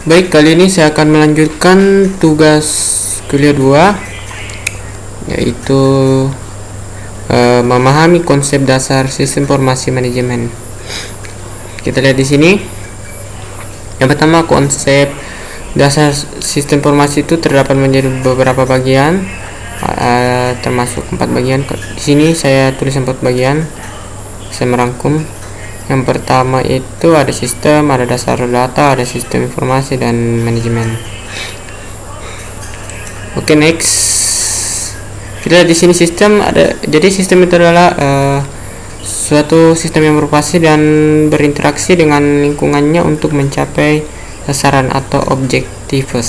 Baik, kali ini saya akan melanjutkan tugas kuliah 2, yaitu memahami konsep dasar sistem informasi manajemen. Kita lihat di sini. Yang pertama, konsep dasar sistem informasi itu terdapat menjadi beberapa bagian, termasuk 4 bagian. Di sini saya tulis 4 bagian. Saya merangkum. Yang pertama itu ada sistem, ada dasar data, ada sistem informasi, dan manajemen. Oke, next. Kita lihat di sini sistem ada. Jadi sistem itu adalah suatu sistem yang beroperasi dan berinteraksi dengan lingkungannya untuk mencapai sasaran atau objectives.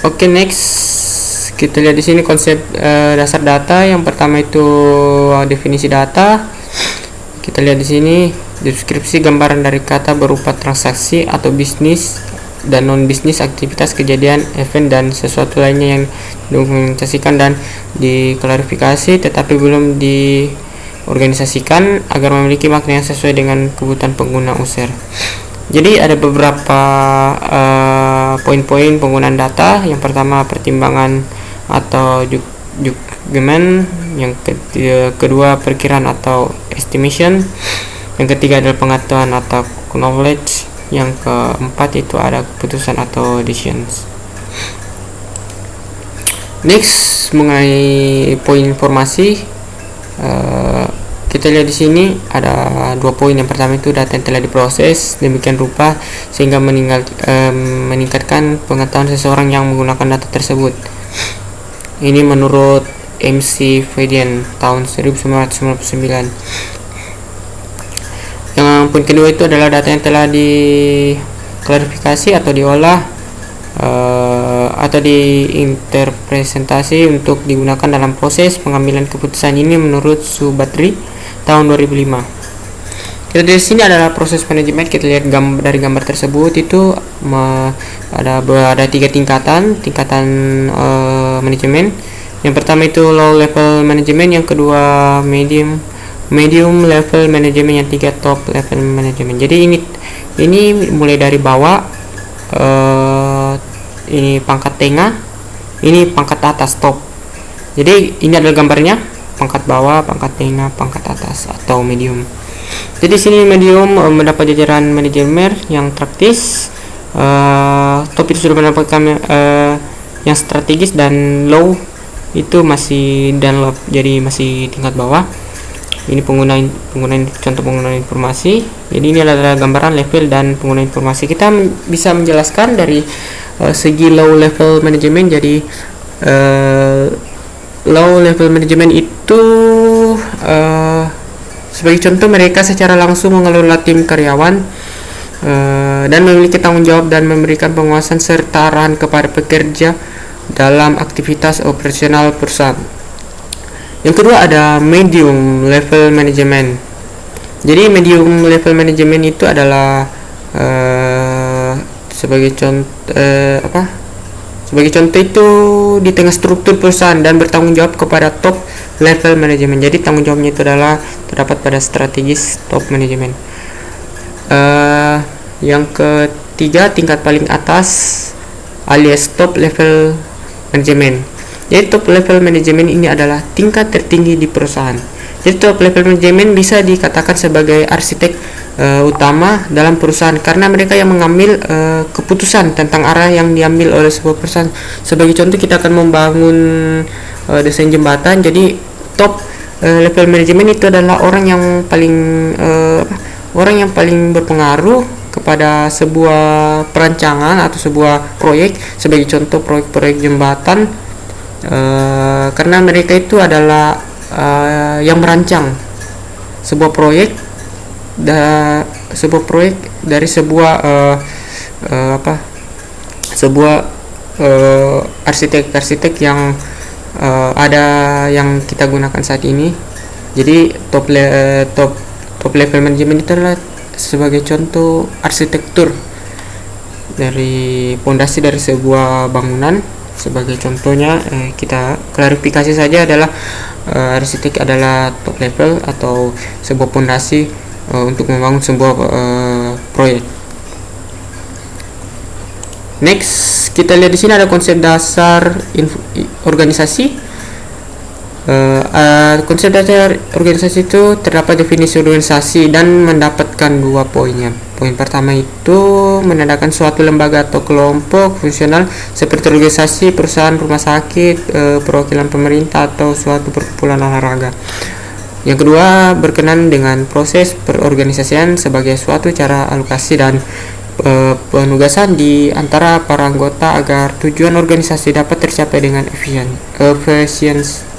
Oke, next. Kita lihat di sini konsep dasar data. Yang pertama itu definisi data. Kita lihat di sini deskripsi gambaran dari kata berupa transaksi atau bisnis dan non bisnis, aktivitas, kejadian, event, dan sesuatu lainnya yang didokumentasikan dan diklarifikasi tetapi belum diorganisasikan agar memiliki makna yang sesuai dengan kebutuhan pengguna user. Jadi ada beberapa poin-poin penggunaan data. Yang pertama, pertimbangan atau judgment. Yang kedua, perkiraan atau estimation. Yang ketiga adalah pengetahuan atau knowledge. Yang keempat itu ada keputusan atau decisions. Next, mengenai poin informasi, kita lihat di sini ada 2 poin. Yang pertama itu data yang telah diproses demikian rupa sehingga meningkatkan pengetahuan seseorang yang menggunakan data tersebut. Ini menurut MC Fadian tahun 1999. Yang poin kedua itu adalah data yang telah diklarifikasi atau diolah atau diinterpretasi untuk digunakan dalam proses pengambilan keputusan. Ini menurut Subadri tahun 2005. Kita di sini adalah proses manajemen. Kita lihat dari gambar tersebut itu ada 3 tingkatan manajemen. Yang pertama itu low level manajemen, yang kedua medium level manajemen, yang ketiga top level manajemen. Jadi ini mulai dari bawah, ini pangkat tengah, ini pangkat atas, top. Jadi ini adalah gambarnya, pangkat bawah, pangkat tengah, pangkat atas atau medium. Jadi sini medium mendapat jajaran manajemen yang praktis, top itu sudah mendapatkan yang strategis, dan low itu masih download, jadi masih tingkat bawah. Ini contoh penggunaan informasi. Jadi ini adalah gambaran level dan penggunaan informasi. Kita bisa menjelaskan dari segi low level manajemen. Jadi low level manajemen itu sebagai contoh, mereka secara langsung mengelola tim karyawan dan memiliki tanggung jawab dan memberikan penguasaan serta arahan kepada pekerja dalam aktivitas operasional perusahaan. Yang kedua ada medium level management. Jadi medium level management itu adalah sebagai contoh itu di tengah struktur perusahaan dan bertanggung jawab kepada top level management. Jadi tanggung jawabnya itu adalah terdapat pada strategis top management. Yang ketiga, tingkat paling atas alias top level management. Jadi top level management ini adalah tingkat tertinggi di perusahaan. Jadi top level management bisa dikatakan sebagai arsitek utama dalam perusahaan, karena mereka yang mengambil keputusan tentang arah yang diambil oleh sebuah perusahaan. Sebagai contoh, kita akan membangun desain jembatan. Jadi top level management itu adalah orang yang paling berpengaruh kepada sebuah perancangan atau sebuah proyek. Sebagai contoh, proyek jembatan, karena mereka itu adalah yang merancang sebuah proyek dari sebuah arsitek yang ada yang kita gunakan saat ini. Jadi top level management itu adalah sebagai contoh arsitektur dari fondasi dari sebuah bangunan. Sebagai contohnya, kita klarifikasi saja adalah arsitek adalah top level atau sebuah fondasi untuk membangun sebuah proyek. Next, kita lihat di sini ada konsep dasar organisasi. Konsep dasar organisasi itu terdapat definisi organisasi dan mendapatkan 2 poinnya. Poin pertama itu menandakan suatu lembaga atau kelompok fungsional seperti organisasi, perusahaan, rumah sakit, perwakilan pemerintah atau suatu perkumpulan olahraga. Yang kedua, berkenan dengan proses perorganisasian sebagai suatu cara alokasi dan penugasan di antara para anggota agar tujuan organisasi dapat tercapai dengan efisiensi.